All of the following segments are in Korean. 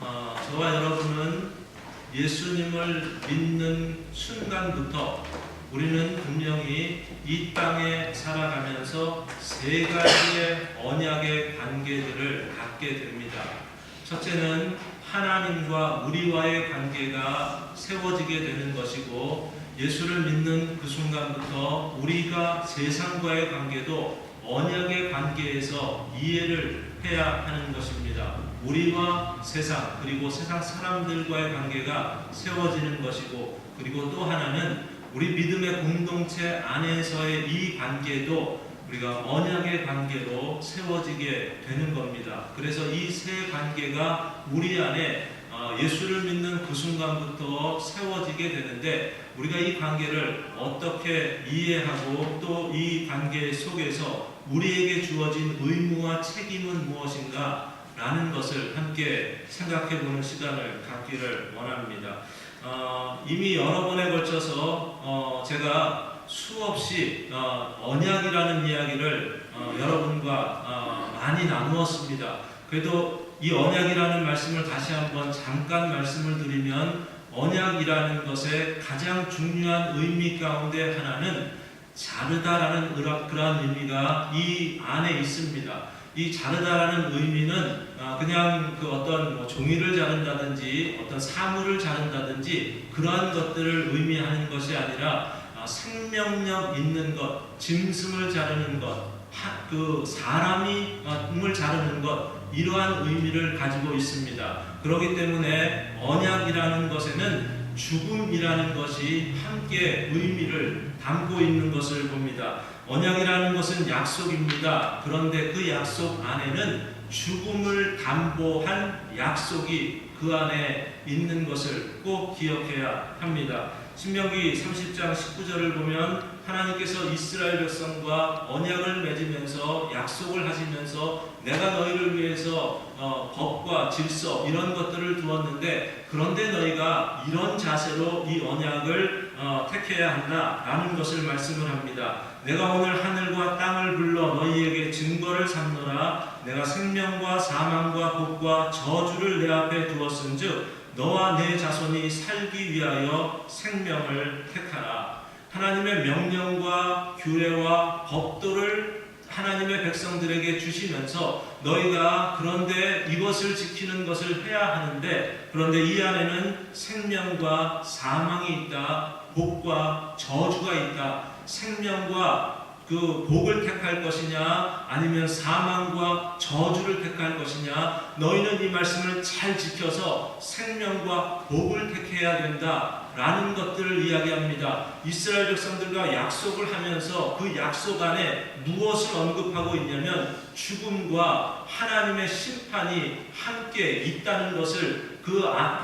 저와 여러분은 예수님을 믿는 순간부터 우리는 분명히 이 땅에 살아가면서 세 가지의 언약의 관계들을 갖게 됩니다. 첫째는 하나님과 우리와의 관계가 세워지게 되는 것이고, 예수를 믿는 그 순간부터 우리가 세상과의 관계도 언약의 관계에서 이해를 해야 하는 것입니다. 우리와 세상, 그리고 세상 사람들과의 관계가 세워지는 것이고, 그리고 또 하나는 우리 믿음의 공동체 안에서의 이 관계도 우리가 언약의 관계로 세워지게 되는 겁니다. 그래서 이 세 관계가 우리 안에 예수를 믿는 그 순간부터 세워지게 되는데, 우리가 이 관계를 어떻게 이해하고 또 이 관계 속에서 우리에게 주어진 의무와 책임은 무엇인가 라는 것을 함께 생각해보는 시간을 갖기를 원합니다. 이미 여러 번에 걸쳐서 제가 수없이 언약이라는 이야기를 여러분과 많이 나누었습니다. 그래도 이 언약이라는 말씀을 다시 한번 잠깐 말씀을 드리면, 언약이라는 것의 가장 중요한 의미 가운데 하나는 자르다라는 그러한 의미가 이 안에 있습니다. 이 자르다라는 의미는 그냥 어떤 종이를 자른다든지 어떤 사물을 자른다든지 그러한 것들을 의미하는 것이 아니라 생명력 있는 것, 짐승을 자르는 것, 사람을 자르는 것, 이러한 의미를 가지고 있습니다. 그렇기 때문에 언약이라는 것에는 죽음이라는 것이 함께 의미를 담고 있는 것을 봅니다. 언약이라는 것은 약속입니다. 그런데 그 약속 안에는 죽음을 담보한 약속이 그 안에 있는 것을 꼭 기억해야 합니다. 신명기 30장 19절을 보면 하나님께서 이스라엘 백성과 언약을 맺으면서 약속을 하시면서 내가 너희를 위해서 법과 질서 이런 것들을 두었는데, 그런데 너희가 이런 자세로 이 언약을 택해야 한다라는 것을 말씀을 합니다. 내가 오늘 하늘과 땅을 불러 너희에게 증거를 삼노라. 내가 생명과 사망과 복과 저주를 내 앞에 두었은즉 너와 내 자손이 살기 위하여 생명을 택하라. 하나님의 명령과 규례와 법도를 하나님의 백성들에게 주시면서 너희가 그런데 이것을 지키는 것을 해야 하는데, 그런데 이 안에는 생명과 사망이 있다, 복과 저주가 있다. 생명과 그 복을 택할 것이냐 아니면 사망과 저주를 택할 것이냐, 너희는 이 말씀을 잘 지켜서 생명과 복을 택해야 된다 라는 것들을 이야기합니다. 이스라엘 백성들과 약속을 하면서 그 약속 안에 무엇을 언급하고 있냐면 죽음과 하나님의 심판이 함께 있다는 것을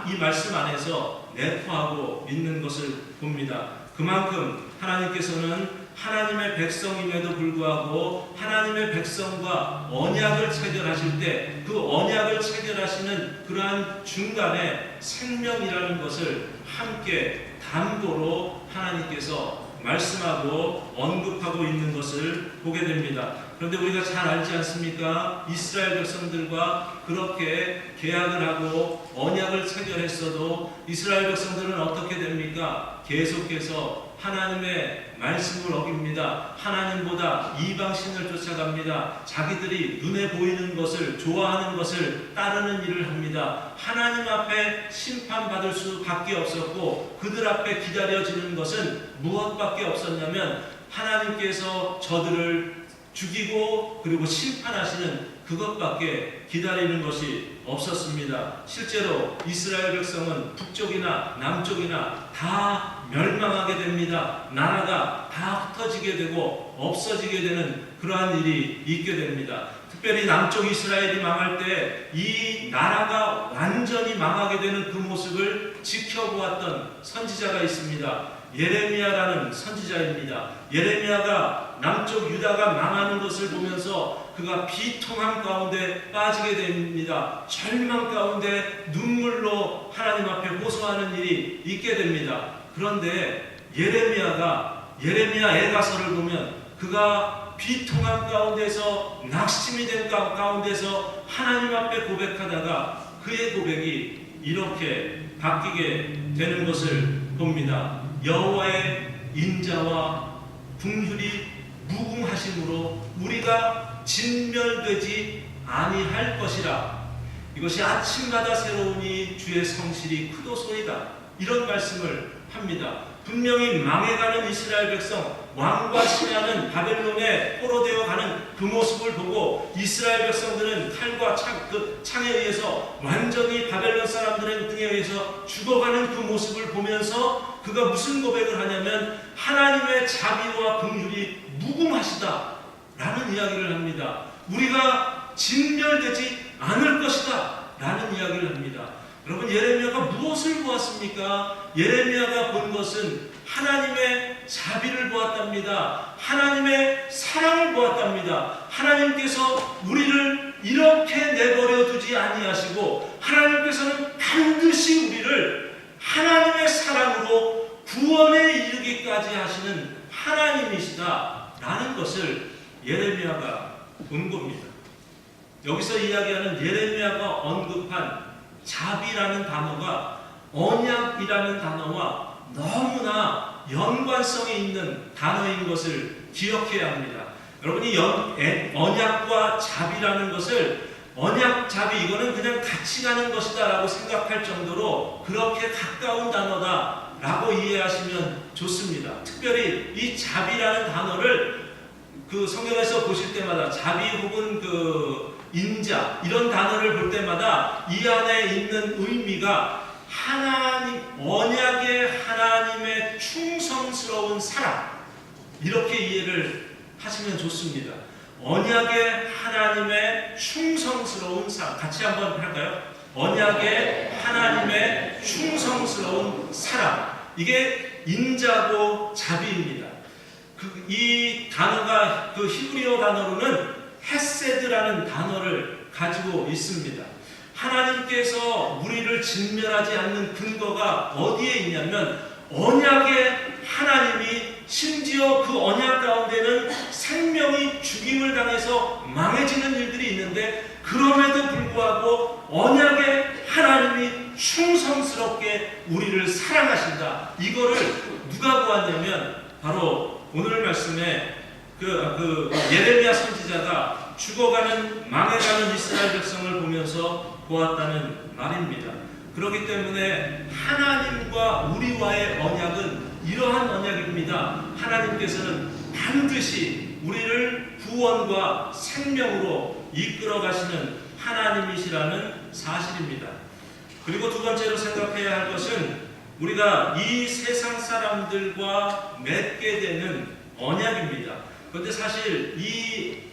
이 말씀 안에서 내포하고 있는 것을 봅니다. 그만큼 하나님께서는 하나님의 백성임에도 불구하고 하나님의 백성과 언약을 체결하실 때 그 언약을 체결하시는 그러한 중간에 생명이라는 것을 함께 담보로 하나님께서 말씀하고 언급하고 있는 것을 보게 됩니다. 그런데 우리가 잘 알지 않습니까? 이스라엘 백성들과 그렇게 계약을 하고 언약을 체결했어도 이스라엘 백성들은 어떻게 됩니까? 계속해서 하나님의 말씀을 어깁니다. 하나님보다 이방신을 쫓아갑니다. 자기들이 눈에 보이는 것을, 좋아하는 것을 따르는 일을 합니다. 하나님 앞에 심판받을 수밖에 없었고, 그들 앞에 기다려지는 것은 무엇밖에 없었냐면 하나님께서 저들을 죽이고 그리고 심판하시는 그것밖에 기다리는 것이 없었습니다. 실제로 이스라엘 백성은 북쪽이나 남쪽이나 다 멸망하게 됩니다. 나라가 다 흩어지게 되고 없어지게 되는 그러한 일이 있게 됩니다. 특별히 남쪽 이스라엘이 망할 때 이 나라가 완전히 망하게 되는 그 모습을 지켜보았던 선지자가 있습니다. 예레미야라는 선지자입니다. 예레미야가 남쪽 유다가 망하는 것을 보면서 그가 비통함 가운데 빠지게 됩니다. 절망 가운데 눈물로 하나님 앞에 호소하는 일이 있게 됩니다. 그런데 예레미야 애가서를 보면 그가 비통함 가운데서, 낙심이 된 가운데서 하나님 앞에 고백하다가 그의 고백이 이렇게 바뀌게 되는 것을 봅니다. 여호와의 인자와 긍휼이 무궁하심으로 우리가 진멸되지 아니할 것이라. 이것이 아침마다 새로우니 주의 성실이 크도소이다. 이런 말씀을 합니다. 분명히 망해가는 이스라엘 백성, 왕과 신하는 바벨론에 포로되어 가는 그 모습을 보고 이스라엘 백성들은 칼과 창에 의해서 완전히 바벨론 사람들의 등에 의해서 죽어가는 그 모습을 보면서 그가 무슨 고백을 하냐면 하나님의 자비와 긍휼이 무궁하시다 라는 이야기를 합니다. 우리가 진멸되지 않을 것이다 라는 이야기를 합니다. 여러분, 예레미야가 무엇을 보았습니까? 예레미야가 본 것은 하나님의 자비를 보았답니다. 하나님의 사랑을 보았답니다. 하나님께서 우리를 이렇게 내버려 두지 아니하시고 하나님께서는 반드시 우리를 하나님의 사랑으로 구원에 이르기까지 하시는 하나님이시다 라는 것을 예레미야가 본 겁니다. 여기서 이야기하는 예레미야가 언급한 자비라는 단어가 언약이라는 단어와 너무나 연관성이 있는 단어인 것을 기억해야 합니다. 여러분이 언약과 자비라는 것을 언약, 자비 이거는 그냥 같이 가는 것이다 라고 생각할 정도로 그렇게 가까운 단어다 라고 이해하시면 좋습니다. 특별히 이 자비라는 단어를 그 성경에서 보실 때마다 자비 혹은 그 인자 이런 단어를 볼 때마다 이 안에 있는 의미가 하나님, 언약의 하나님의 충성스러운 사랑, 이렇게 이해를 하시면 좋습니다. 언약의 하나님의 충성스러운 사랑, 같이 한번 할까요? 언약의 하나님의 충성스러운 사랑, 이게 인자고 자비입니다. 이 단어가 그 히브리어 단어로는 헤세드라는 단어를 가지고 있습니다. 하나님께서 우리를 진멸하지 않는 근거가 어디에 있냐면 언약의 하나님이 심지어 그 언약 가운데는 생명이 죽임을 당해서 망해지는 일들이 있는데 그럼에도 불구하고 언약의 하나님이 충성스럽게 우리를 사랑하신다. 이거를 누가 보았냐면 바로 오늘 말씀에 예레미야 선지자가 죽어가는 망해가는 이스라엘 백성을 보면서 보았다는 말입니다. 그렇기 때문에 하나님과 우리와의 언약은 이러한 언약입니다. 하나님께서는 반드시 우리를 구원과 생명으로 이끌어 가시는 하나님이시라는 사실입니다. 그리고 두 번째로 생각해야 할 것은 우리가 이 세상 사람들과 맺게 되는 언약입니다. 그런데 사실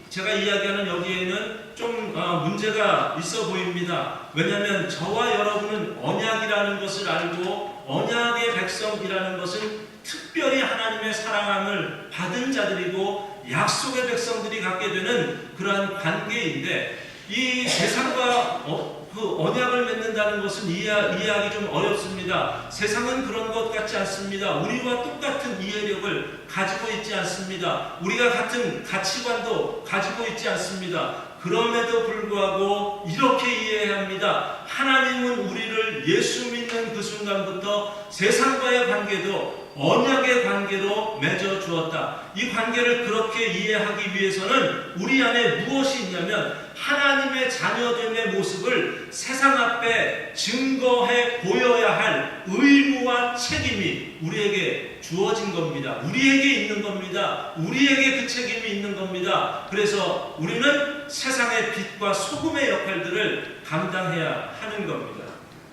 제가 이야기하는 여기에는 좀 문제가 있어 보입니다. 왜냐하면 저와 여러분은 언약이라는 것을 알고 언약의 백성이라는 것은 특별히 하나님의 사랑함을 받은 자들이고 약속의 백성들이 갖게 되는 그러한 관계인데 이 세상과 그 언약을 맺는다는 것은 이해하기 좀 어렵습니다. 세상은 그런 것 같지 않습니다. 우리와 똑같은 이해력을 가지고 있지 않습니다. 우리가 같은 가치관도 가지고 있지 않습니다. 그럼에도 불구하고 이렇게 이해해야 합니다. 하나님은 우리를 예수 믿는 그 순간부터 세상과의 관계도 언약의 관계로 맺어 주었다. 이 관계를 그렇게 이해하기 위해서는 우리 안에 무엇이 있냐면 하나님의 자녀됨의 모습을 세상 앞에 증거해 보여야 할 의무와 책임이 우리에게 주어진 겁니다. 우리에게 있는 겁니다. 우리에게 그 책임이 있는 겁니다. 그래서 우리는 세상의 빛과 소금의 역할들을 감당해야 하는 겁니다.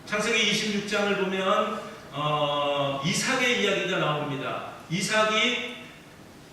창세기 26장을 보면 이삭의 이야기가 나옵니다. 이삭이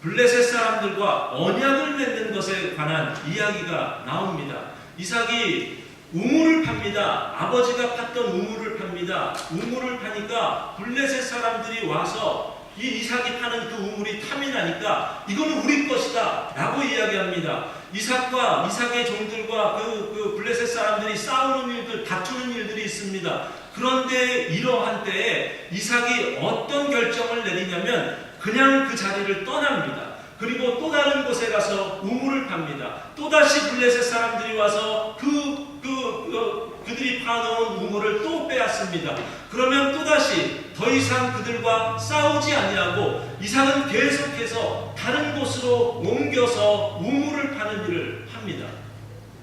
블레셋 사람들과 언약을 맺는 것에 관한 이야기가 나옵니다. 이삭이 우물을 팝니다. 아버지가 팠던 우물을 팝니다. 우물을 파니까 블레셋 사람들이 와서 이 이삭이 파는 그 우물이 탐이 나니까 이거는 우리 것이다 라고 이야기합니다. 이삭과 이삭의 종들과 그 블레셋 사람들이 싸우는 일들, 다투는 일들이 있습니다. 그런데 이러한 때에 이삭이 어떤 결정을 내리냐면 그냥 그 자리를 떠납니다. 그리고 또 다른 곳에 가서 우물을 팝니다. 또다시 블레셋 사람들이 와서 그 그들이 파놓은 우물을 또 빼앗습니다. 그러면 또다시 더 이상 그들과 싸우지 아니하고 이삭은 계속해서 다른 곳으로 옮겨서 우물을 파는 일을 합니다.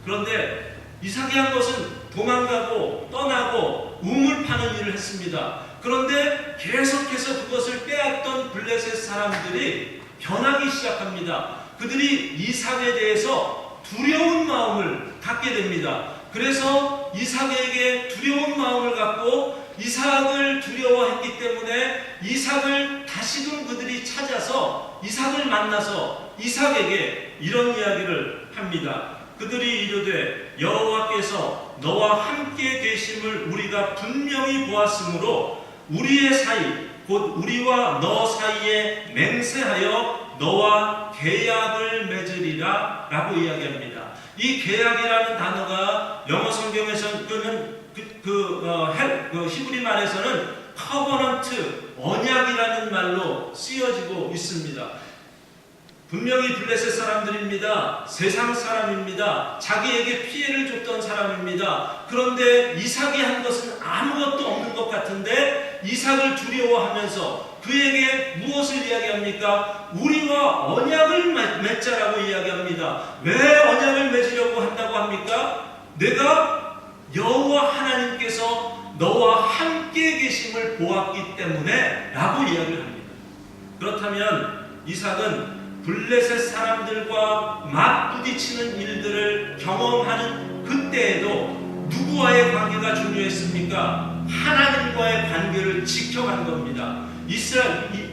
그런데 이삭이 한 것은 도망가고 떠나고 우물 파는 일을 했습니다. 그런데 계속해서 그것을 빼앗던 블레셋 사람들이 변하기 시작합니다. 그들이 이삭에 대해서 두려운 마음을 갖게 됩니다. 그래서 이삭에게 두려운 마음을 갖고 이삭을 두려워했기 때문에 이삭을 다시금 그들이 찾아서 이삭을 만나서 이삭에게 이런 이야기를 합니다. 그들이 이르되 여호와께서 너와 함께 계심을 우리가 분명히 보았으므로 우리의 사이 곧 우리와 너 사이에 맹세하여 너와 계약을 맺으리라 라고 이야기합니다. 이 계약이라는 단어가 영어 성경에서는 히브리 말에서는 커버넌트, 언약이라는 말로 쓰여지고 있습니다. 분명히 블레셋 사람들입니다. 세상 사람입니다. 자기에게 피해를 줬던 사람입니다. 그런데 이삭이 한 것은 아무것도 없는 것 같은데 이삭을 두려워하면서 그에게 무엇을 이야기합니까? 우리와 언약을 맺자라고 이야기합니다. 왜 언약을 맺으려고 한다고 합니까? 내가 여호와 하나님께서 너와 함께 계심을 보았기 때문에 라고 이야기를 합니다. 그렇다면 이삭은 블레셋 사람들과 맞부딪히는 일들을 경험하는 그때에도 누구와의 관계가 중요했습니까? 하나님과의 관계를 지켜간 겁니다. 이삭이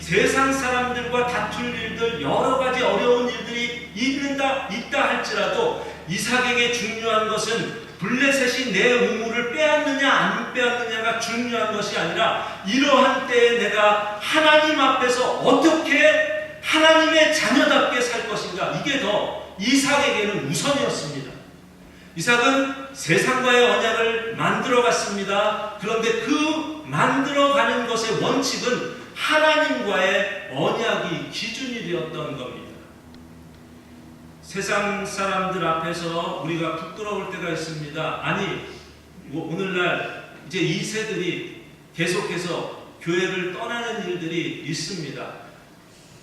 세상 사람들과 다툴 일들, 여러 가지 어려운 일들이 있다 할지라도 이삭에게 중요한 것은 블레셋이 내 우물을 빼앗느냐 안 빼앗느냐가 중요한 것이 아니라 이러한 때에 내가 하나님 앞에서 어떻게 하나님의 자녀답게 살 것인가, 이게 더 이삭에게는 우선이었습니다. 이삭은 세상과의 언약을 만들어갔습니다. 그런데 그 만들어가는 것의 원칙은 하나님과의 언약이 기준이 되었던 겁니다. 세상 사람들 앞에서 우리가 부끄러울 때가 있습니다. 아니, 오늘날 이제 2세들이 계속해서 교회를 떠나는 일들이 있습니다.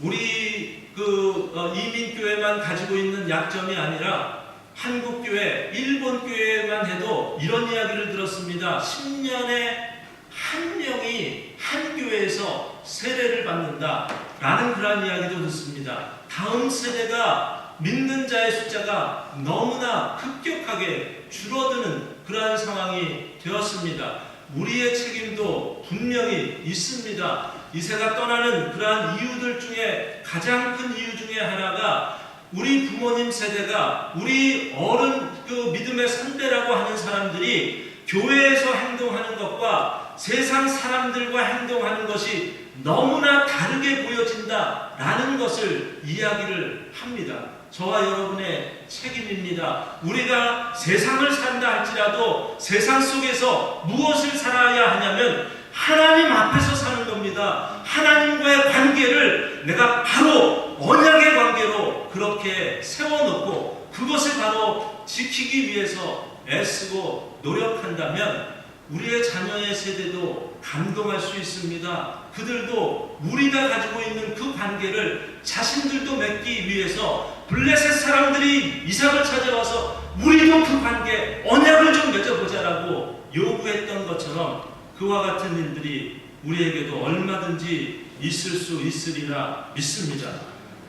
우리 이민교회만 가지고 있는 약점이 아니라 한국교회, 일본교회만 해도 이런 이야기를 들었습니다. 10년에 한 명이 한 교회에서 세례를 받는다 라는 그런 이야기도 듣습니다. 다음 세대가 믿는 자의 숫자가 너무나 급격하게 줄어드는 그러한 상황이 되었습니다. 우리의 책임도 분명히 있습니다. 이세가 떠나는 그러한 이유들 중에 가장 큰 이유 중에 하나가 우리 부모님 세대가 우리 어른 믿음의 선배라고 하는 사람들이 교회에서 행동하는 것과 세상 사람들과 행동하는 것이 너무나 다르게 보여진다라는 것을 이야기를 합니다. 저와 여러분의 책임입니다. 우리가 세상을 산다 할지라도 세상 속에서 무엇을 살아야 하냐면 하나님 앞에서 사는 겁니다. 하나님과의 관계를 내가 바로 언약의 관계로 그렇게 세워놓고 그것을 바로 지키기 위해서 애쓰고 노력한다면 우리의 자녀의 세대도 감동할 수 있습니다. 그들도 우리가 가지고 있는 그 관계를 자신들도 맺기 위해서 블레셋 사람들이 이삭을 찾아와서 우리도 그 관계 언약을 좀 맺어보자라고 요구했던 것처럼 그와 같은 일들이 우리에게도 얼마든지 있을 수 있으리라 믿습니다.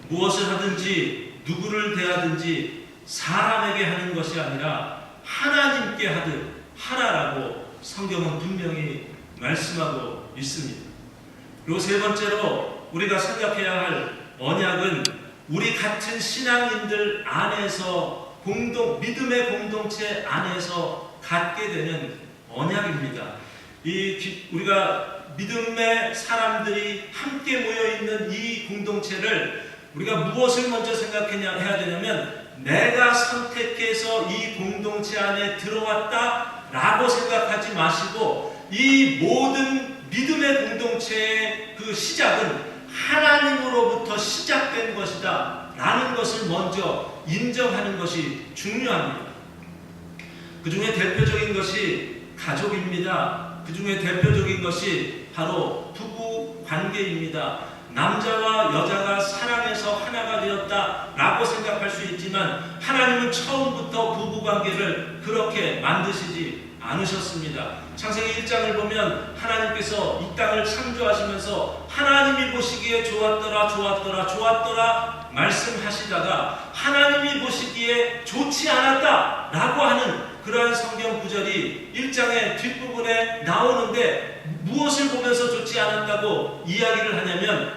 무엇을 하든지 누구를 대하든지 사람에게 하는 것이 아니라 하나님께 하듯 하라라고 성경은 분명히 말씀하고 있습니다. 그리고 세 번째로 우리가 생각해야 할 언약은 우리 같은 신앙인들 안에서 믿음의 공동체 안에서 갖게 되는 언약입니다. 우리가 믿음의 사람들이 함께 모여있는 이 공동체를 우리가 무엇을 먼저 생각해야 되냐면 내가 선택해서 이 공동체 안에 들어왔다 라고 생각하지 마시고 이 모든 믿음의 공동체의 그 시작은 하나님으로부터 시작된 것이다 라는 것을 먼저 인정하는 것이 중요합니다. 그 중에 대표적인 것이 가족입니다. 그 중에 대표적인 것이 바로 부부 관계입니다. 남자와 여자가 사랑해서 하나가 되었다라고 생각할 수 있지만 하나님은 처음부터 부부 관계를 그렇게 만드시지 않으셨습니다. 창세기 1장을 보면 하나님께서 이 땅을 창조하시면서 하나님이 보시기에 좋았더라 말씀하시다가 하나님이 보시기에 좋지 않았다라고 하는 그러한 성경 구절이 1장의 뒷부분에 나오는데 무엇을 보면서 좋지 않았다고 이야기를 하냐면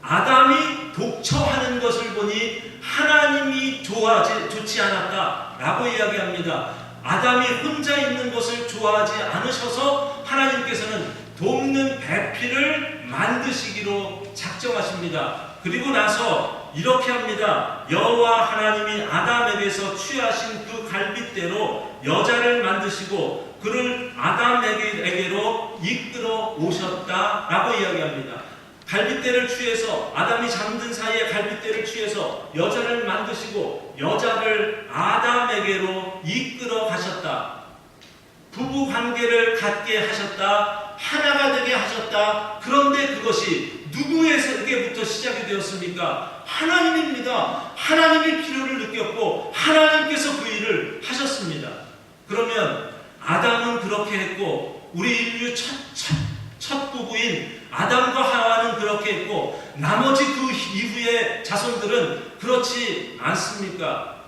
아담이 독처하는 것을 보니 하나님이 좋지 않았다라고 이야기합니다. 아담이 혼자 있는 것을 좋아하지 않으셔서 하나님께서는 돕는 배필을 만드시기로 작정하십니다. 그리고 나서 이렇게 합니다. 여호와 하나님이 아담에게서 취하신 그 갈빗대로 여자를 만드시고 그를 아담에게로 이끌어 오셨다라고 이야기합니다. 갈빗대를 취해서 아담이 잠든 사이에 갈빗대를 취해서 여자를 만드시고 여자를 아담에게로 이끌어 가셨다. 부부 관계를 갖게 하셨다. 하나가 되게 하셨다. 그런데 그것이 누구에게부터 시작이 되었습니까? 하나님입니다. 하나님이 필요를 느꼈고 하나님께서 그 일을 하셨습니다. 그러면 아담은 그렇게 했고 우리 인류 첫 부부인 아담과 하와는 그렇게 했고 나머지 그 이후의 자손들은 그렇지 않습니까?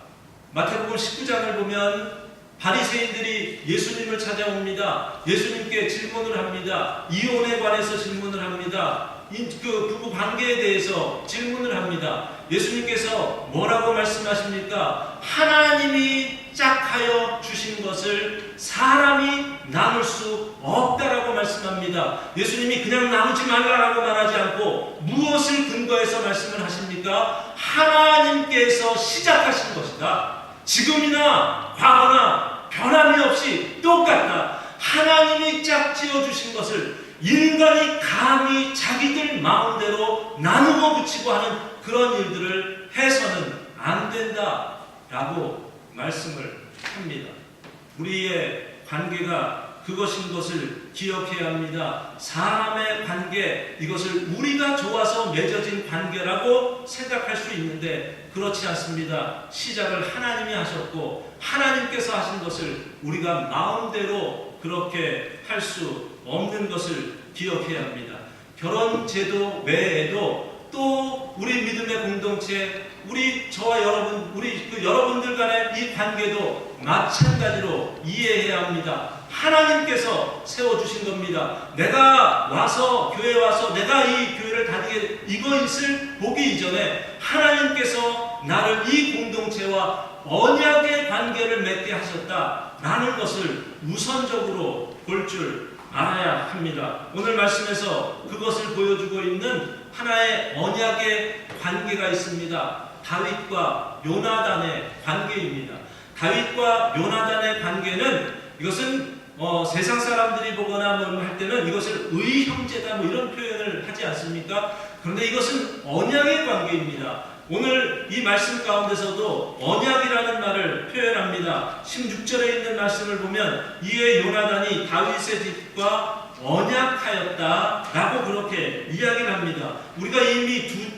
마태복음 19장을 보면 바리새인들이 예수님을 찾아옵니다. 예수님께 질문을 합니다. 이혼에 관해서 질문을 합니다. 그 부부 관계에 대해서 질문을 합니다. 예수님께서 뭐라고 말씀하십니까? 하나님이 짝하여 주신 것을 사람이 나눌 수 없다라고 말씀합니다. 예수님이 그냥 나누지 말라라고 말하지 않고 무엇을 근거해서 말씀을 하십니까? 하나님께서 시작하신 것이다. 지금이나 과거나 변함이 없이 똑같다. 하나님이 짝지어 주신 것을 인간이 감히 자기들 마음대로 나누고 붙이고 하는 그런 일들을 해서는 안 된다라고 말씀을 합니다. 우리의 관계가 그것인 것을 기억해야 합니다. 사람의 관계, 이것을 우리가 좋아서 맺어진 관계라고 생각할 수 있는데 그렇지 않습니다. 시작을 하나님이 하셨고 하나님께서 하신 것을 우리가 마음대로 그렇게 할 수 없는 것을 기억해야 합니다. 결혼 제도 외에도 또 우리 믿음의 공동체, 저와 여러분, 여러분들 간의 이 관계도 마찬가지로 이해해야 합니다. 하나님께서 세워주신 겁니다. 내가 와서, 교회에 와서 내가 이 교회를 다니게 이것을 보기 이전에 하나님께서 나를 이 공동체와 언약의 관계를 맺게 하셨다라는 것을 우선적으로 볼 줄 알아야 합니다. 오늘 말씀에서 그것을 보여주고 있는 하나의 언약의 관계가 있습니다. 다윗과 요나단의 관계입니다. 다윗과 요나단의 관계는 이것은 세상 사람들이 보거나 할 때는 이것을 의형제다 이런 표현을 하지 않습니까? 그런데 이것은 언약의 관계입니다. 오늘 이 말씀 가운데서도 언약이라는 말을 표현합니다. 16절에 있는 말씀을 보면 이에 요나단이 다윗의 집과 언약하였다라고 그렇게 이야기를 합니다. 우리가 이미 두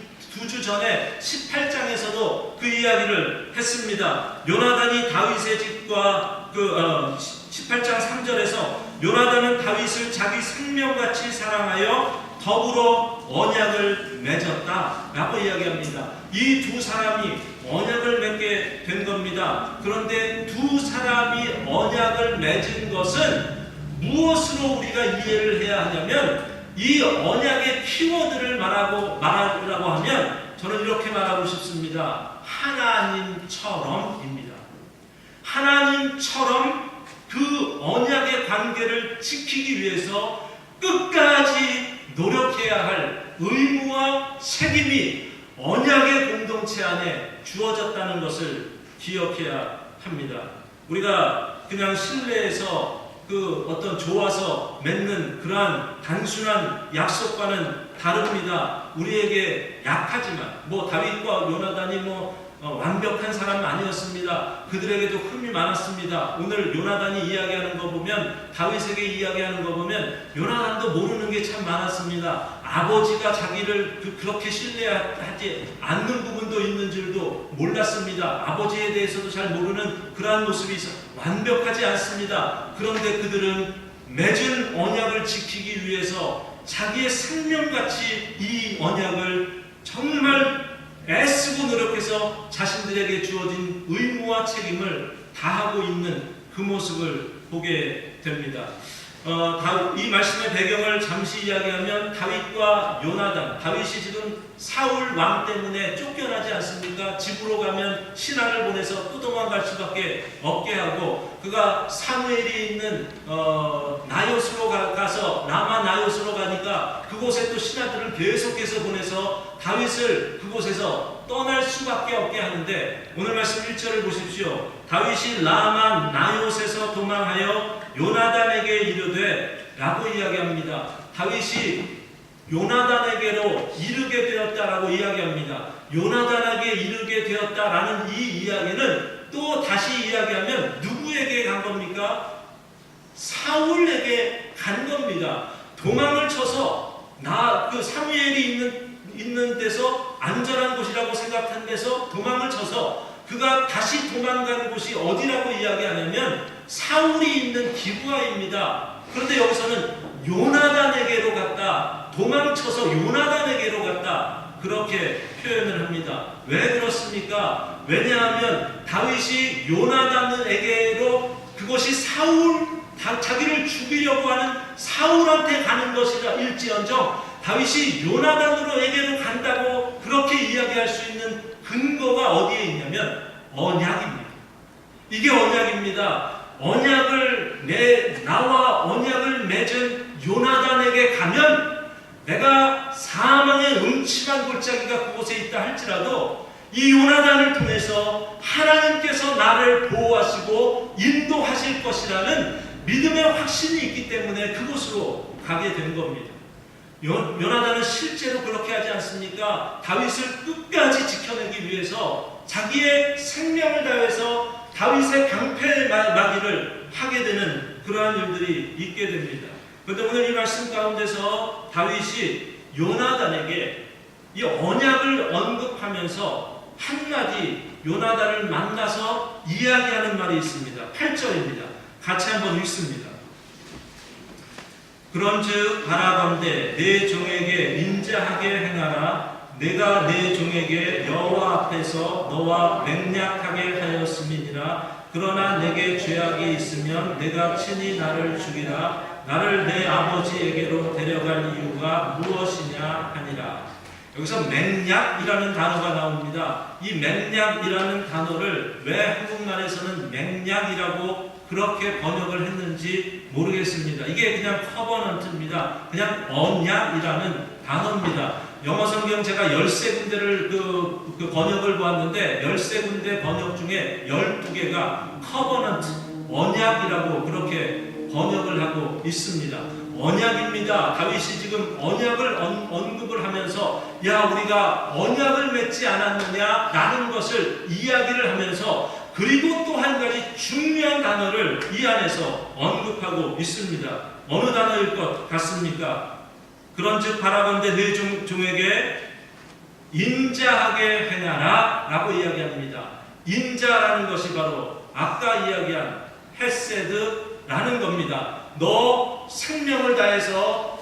주 전에 18장에서도 그 이야기를 했습니다. 요나단이 다윗의 집과 18장 3절에서 요나단은 다윗을 자기 생명같이 사랑하여 더불어 언약을 맺었다라고 이야기합니다. 이 두 사람이 언약을 맺게 된 겁니다. 그런데 두 사람이 언약을 맺은 것은 무엇으로 우리가 이해를 해야 하냐면 이 언약의 키워드를 말하라고 하면 저는 이렇게 말하고 싶습니다. 하나님처럼입니다. 하나님처럼 그 언약의 관계를 지키기 위해서 끝까지 노력해야 할 의무와 책임이 언약의 공동체 안에 주어졌다는 것을 기억해야 합니다. 우리가 그냥 실내에서 어떤 좋아서 맺는 그러한 단순한 약속과는 다릅니다. 우리에게 약하지만 다윗과 요나단이 완벽한 사람 아니었습니다. 그들에게도 흠이 많았습니다. 오늘 요나단이 이야기하는 거 보면, 다윗에게 이야기하는 거 보면 요나단도 모르는 게 참 많았습니다. 아버지가 자기를 그렇게 신뢰하지 않는 부분도 있는 줄도 몰랐습니다. 아버지에 대해서도 잘 모르는 그러한 모습이 있어 완벽하지 않습니다. 그런데 그들은 맺은 언약을 지키기 위해서 자기의 생명같이 이 언약을 정말 애쓰고 노력해서 자신들에게 주어진 의무와 책임을 다하고 있는 그 모습을 보게 됩니다. 이 말씀의 배경을 잠시 이야기하면 다윗과 요나단, 다윗이 지금 사울 왕 때문에 쫓겨나지 않습니까? 집으로 가면 신하를 보내서 또 도망갈 수밖에 없게 하고, 그가 사무엘이 있는 나요스로 가서 라마 나요스로 가니까 그곳에 또 신하들을 계속해서 보내서 다윗을 그곳에서 떠날 수밖에 없게 하는데, 오늘 말씀 1절을 보십시오. 다윗이 라마 나요스에서 도망하여 요나단에게 이르되 라고 이야기합니다. 다윗이 요나단에게로 이르게 되었다라고 이야기합니다. 요나단에게 이르게 되었다라는 이 이야기는 또 다시 이야기하면 누구에게 간 겁니까? 사울에게 간 겁니다. 도망을 쳐서 그 사무엘이 있는 데서 안전한 곳이라고 생각한 데서 도망을 쳐서 그가 다시 도망간 곳이 어디라고 이야기하냐면 사울이 있는 기브아입니다. 그런데 여기서는 요나단에게로 갔다, 도망쳐서 요나단에게로 갔다, 그렇게 표현을 합니다. 왜 그렇습니까? 왜냐하면 다윗이 요나단에게로, 그것이 자기를 죽이려고 하는 사울한테 가는 것이라 일지언정 다윗이 요나단으로에게로 간다고 그렇게 이야기할 수 있는 근거가 어디에 있냐면 언약입니다. 이게 언약입니다. 나와 언약을 맺은 요나단에게 가면 내가 사망의 음침한 골짜기가 그곳에 있다 할지라도 이 요나단을 통해서 하나님께서 나를 보호하시고 인도하실 것이라는 믿음의 확신이 있기 때문에 그곳으로 가게 된 겁니다. 요나단은 실제로 그렇게 하지 않습니까? 다윗을 끝까지 지켜내기 위해서 자기의 생명을 다해서 다윗의 방패막이를 하게 되는 그러한 일들이 있게 됩니다. 그런데 오늘 이 말씀 가운데서 다윗이 요나단에게 이 언약을 언급하면서 한마디 요나단을 만나서 이야기하는 말이 있습니다. 8절입니다. 같이 한번 읽습니다. 그런즉 바라건대 내 종에게 인자하게 행하라. 내가 내 종에게 여호와 앞에서 너와 맹약하게 하였음이니라. 그러나 내게 죄악이 있으면 내가 친히 나를 죽이라. 나를 내 아버지에게로 데려갈 이유가 무엇이냐 하니라. 여기서 맹약이라는 단어가 나옵니다. 이 맹약이라는 단어를 왜 한국말에서는 맹약이라고 그렇게 번역을 했는지 모르겠습니다. 이게 그냥 커버넌트입니다. 그냥 언약이라는 단어입니다. 영어 성경 제가 13군데를 그 번역을 보았는데 13군데 번역 중에 12개가 커버넌트, 언약이라고 그렇게 번역을 하고 있습니다. 언약입니다. 다윗이 지금 언약을 언급을 하면서 우리가 언약을 맺지 않았느냐 라는 것을 이야기를 하면서, 그리고 또 한 가지 중요한 단어를 이 안에서 언급하고 있습니다. 어느 단어일 것 같습니까? 그런즉 바라건대 내 종에게 인자하게 행하라 라고 이야기합니다. 인자라는 것이 바로 아까 이야기한 헤세드라는 겁니다. 너 생명을 다해서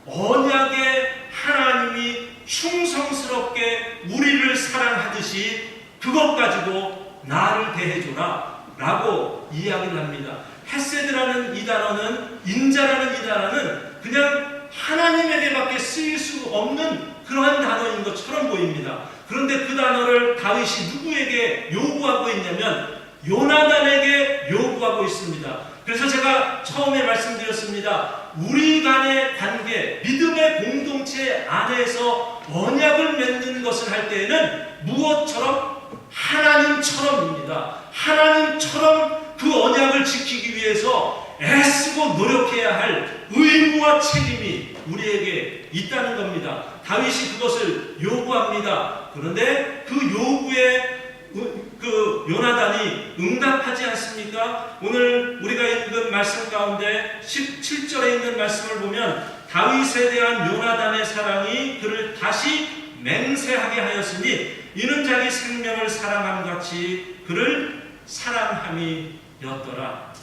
언약의 하나님이 충성스럽게 우리를 사랑하듯이 그것 가지고 나를 대해줘라 라고 이야기를 합니다. 헤세드라는 이 단어는, 인자라는 이 단어는 그냥 하나님에게밖에 쓰일 수 없는 그러한 단어인 것처럼 보입니다. 그런데 그 단어를 다윗이 누구에게 요구하고 있냐면 요나단에게 요구하고 있습니다. 그래서 제가 처음에 말씀드렸습니다. 우리 간의 관계, 믿음의 공동체 안에서 언약을 맺는 것을 할 때에는 무엇처럼? 하나님처럼입니다. 하나님처럼 그 언약을 지키기 위해서 애쓰고 노력해야 할 의무와 책임이 우리에게 있다는 겁니다. 다윗이 그것을 요구합니다. 그런데 그 요구에 그 요나단이 응답하지 않습니까? 오늘 우리가 읽은 말씀 가운데 17절에 있는 말씀을 보면 다윗에 대한 요나단의 사랑이 그를 다시 맹세하게 하였으니 이는 자기 생명을 사랑함 같이 그를 사랑함이었더라.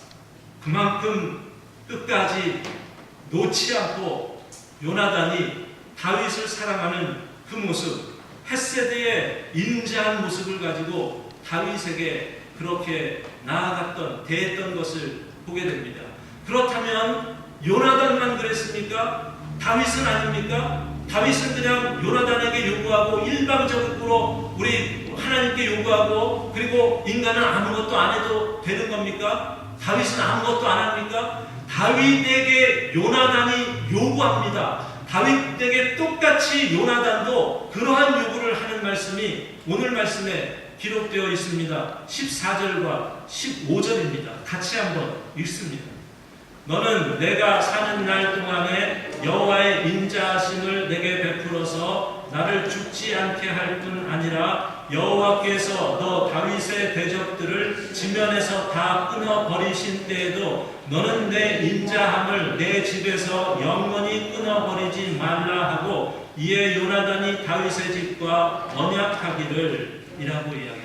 그만큼 끝까지 놓지 않고 요나단이 다윗을 사랑하는 그 모습, 헷세드의 인자한 모습을 가지고 다윗에게 그렇게 나아갔던, 대했던 것을 보게 됩니다. 그렇다면 요나단만 그랬습니까? 다윗은 아닙니까? 다윗은 그냥 요나단에게 요구하고 일방적으로 우리 하나님께 요구하고 그리고 인간은 아무것도 안 해도 되는 겁니까? 다윗은 아무것도 안 합니까? 다윗에게 요나단이 요구합니다. 다윗에게 똑같이 요나단도 그러한 요구를 하는 말씀이 오늘 말씀에 기록되어 있습니다. 14절과 15절입니다. 같이 한번 읽습니다. 너는 내가 사는 날 동안에 여호와의 인자하심을 내게 베풀어서 나를 죽지 않게 할 뿐 아니라 여호와께서 너 다윗의 대적들을 지면에서 다 끊어 버리신 때에도 너는 내 인자함을 내 집에서 영원히 끊어 버리지 말라 하고 이에 요나단이 다윗의 집과 언약하기를 이라고 이야기합니다.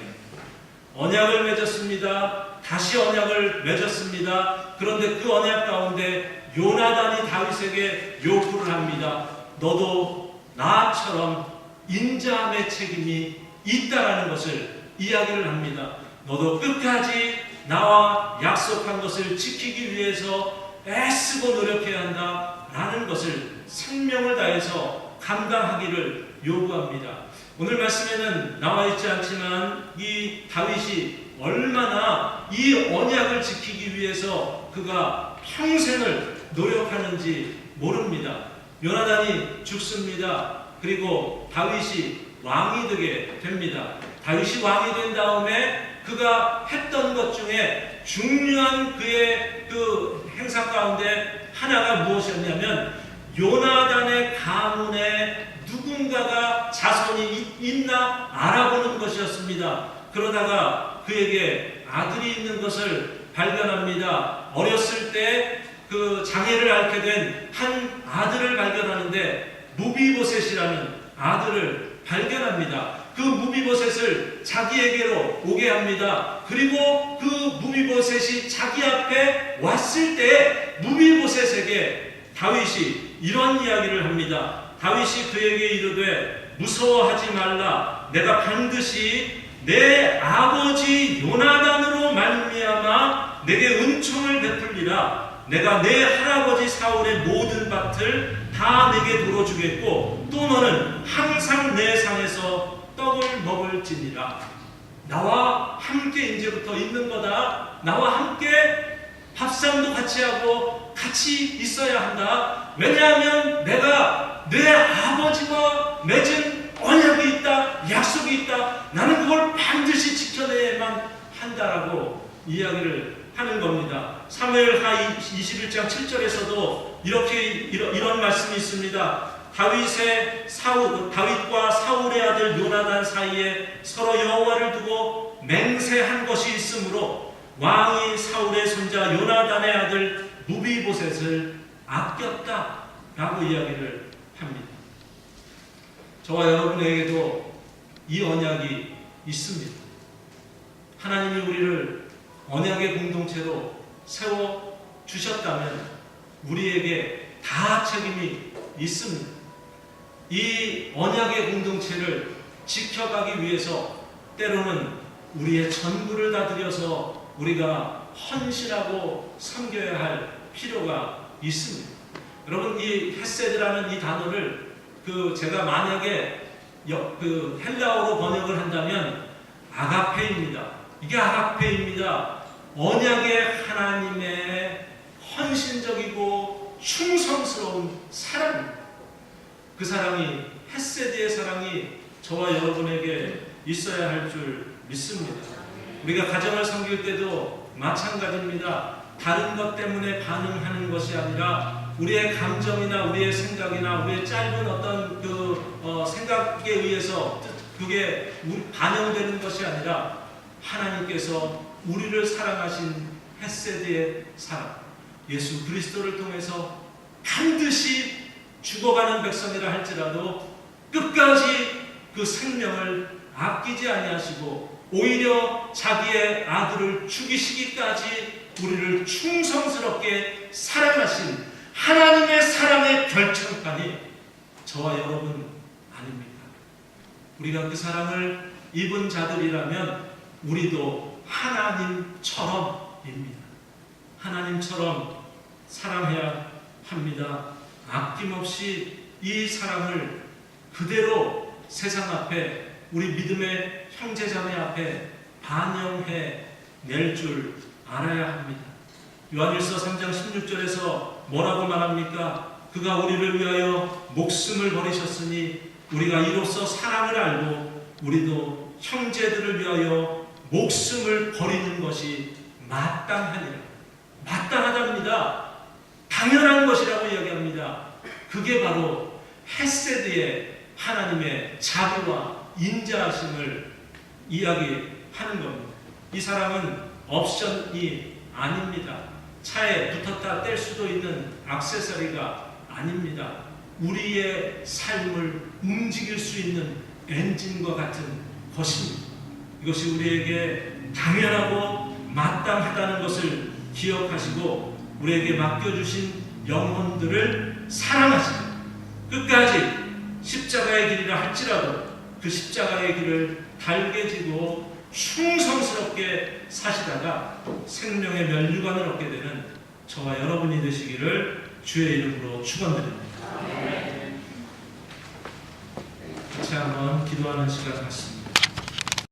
언약을 맺었습니다. 다시 언약을 맺었습니다. 그런데 그 언약 가운데 요나단이 다윗에게 요구를 합니다. 너도 나처럼 인자함의 책임이 있다라는 것을 이야기를 합니다. 너도 끝까지 나와 약속한 것을 지키기 위해서 애쓰고 노력해야 한다라는 것을 생명을 다해서 감당하기를 요구합니다. 오늘 말씀에는 나와 있지 않지만 이 다윗이 얼마나 이 언약을 지키기 위해서 그가 평생을 노력하는지 모릅니다. 요나단이 죽습니다. 그리고 다윗이 왕이 되게 됩니다. 다윗이 왕이 된 다음에 그가 했던 것 중에 중요한 그의 그 행사 가운데 하나가 무엇이었냐면 요나단의 가문에 누군가가 자손이 있나 알아보는 것이었습니다. 그러다가 그에게 아들이 있는 것을 발견합니다. 어렸을 때 그 장애를 앓게 된 한 아들을 발견하는데 무비보셋이라는 아들을 발견합니다. 그 무비보셋을 자기에게로 오게 합니다. 그리고 그 무비보셋이 자기 앞에 왔을 때 무비보셋에게 다윗이 이런 이야기를 합니다. 다윗이 그에게 이르되 무서워하지 말라. 내가 반드시 내 아버지 요나단으로 말미암아 내게 은총을 베풀리라. 내가 내 할아버지 사울의 모든 밭을 다 내게 도로 주겠고 또 너는 항상 내 상에서 떡을 먹을지니라. 나와 함께 이제부터 있는 거다. 나와 함께 밥상도 같이 하고 같이 있어야 한다. 왜냐하면 내가 내 아버지와 맺은 언약이 있다. 약속이 있다. 나는 그걸 반드시 지켜내야만 한다라고 이야기를 하는 겁니다. 사무엘하 21장 7절에서도 이런 말씀이 있습니다. 다윗과 사울의 아들 요나단 사이에 서로 여호와를 두고 맹세한 것이 있으므로 왕이 사울의 손자 요나단의 아들 무비보셋을 아꼈다라고 이야기를 합니다. 저와 여러분에게도 이 언약이 있습니다. 하나님이 우리를 언약의 공동체로 세워 주셨다면 우리에게 다 책임이 있습니다. 이 언약의 공동체를 지켜가기 위해서 때로는 우리의 전부를 다 들여서 우리가 헌신하고 섬겨야 할 필요가 있습니다. 여러분, 이 헤세드라는 이 단어를 제가 만약에 헬라어로 번역을 한다면 아가페입니다. 이게 아가페입니다. 언약의 하나님의 헌신적이고 충성스러운 사랑입니다. 그 사랑이, 헤세드의 사랑이 저와 여러분에게 있어야 할 줄 믿습니다. 우리가 가정을 섬길 때도 마찬가지입니다. 다른 것 때문에 반응하는 것이 아니라 우리의 감정이나 우리의 생각이나 우리의 짧은 어떤 생각에 의해서 그게 반영되는 것이 아니라 하나님께서 우리를 사랑하신 헤세드의 사랑, 예수 그리스도를 통해서 반드시 죽어가는 백성이라 할지라도 끝까지 그 생명을 아끼지 아니하시고 오히려 자기의 아들을 죽이시기까지 우리를 충성스럽게 사랑하신 하나님의 사랑의 결정판이 저와 여러분 아닙니까? 우리가 그 사랑을 입은 자들이라면 우리도 하나님처럼입니다. 하나님처럼 사랑해야 합니다. 아낌없이 이 사랑을 그대로 세상 앞에 우리 믿음의 형제자매 앞에 반영해 낼 줄 알아야 합니다. 요한일서 3장 16절에서 뭐라고 말합니까? 그가 우리를 위하여 목숨을 버리셨으니 우리가 이로써 사랑을 알고 우리도 형제들을 위하여 목숨을 버리는 것이 마땅하니라. 마땅하답니다. 당연한 것이라고 이야기합니다. 그게 바로 헤세드의 하나님의 자비와 인자하심을 이야기하는 겁니다. 이 사랑은 옵션이 아닙니다. 차에 붙었다 뗄 수도 있는 액세서리가 아닙니다. 우리의 삶을 움직일 수 있는 엔진과 같은 것입니다. 이것이 우리에게 당연하고 마땅하다는 것을 기억하시고 우리에게 맡겨주신 영혼들을 사랑하시고 끝까지 십자가의 길이라 할지라도 그 십자가의 길을 달게 지고 충성스럽게 사시다가 생명의 면류관을 얻게 되는 저와 여러분이 되시기를 주의 이름으로 축원드립니다. 같이 한번 기도하는 시간 갖습니다.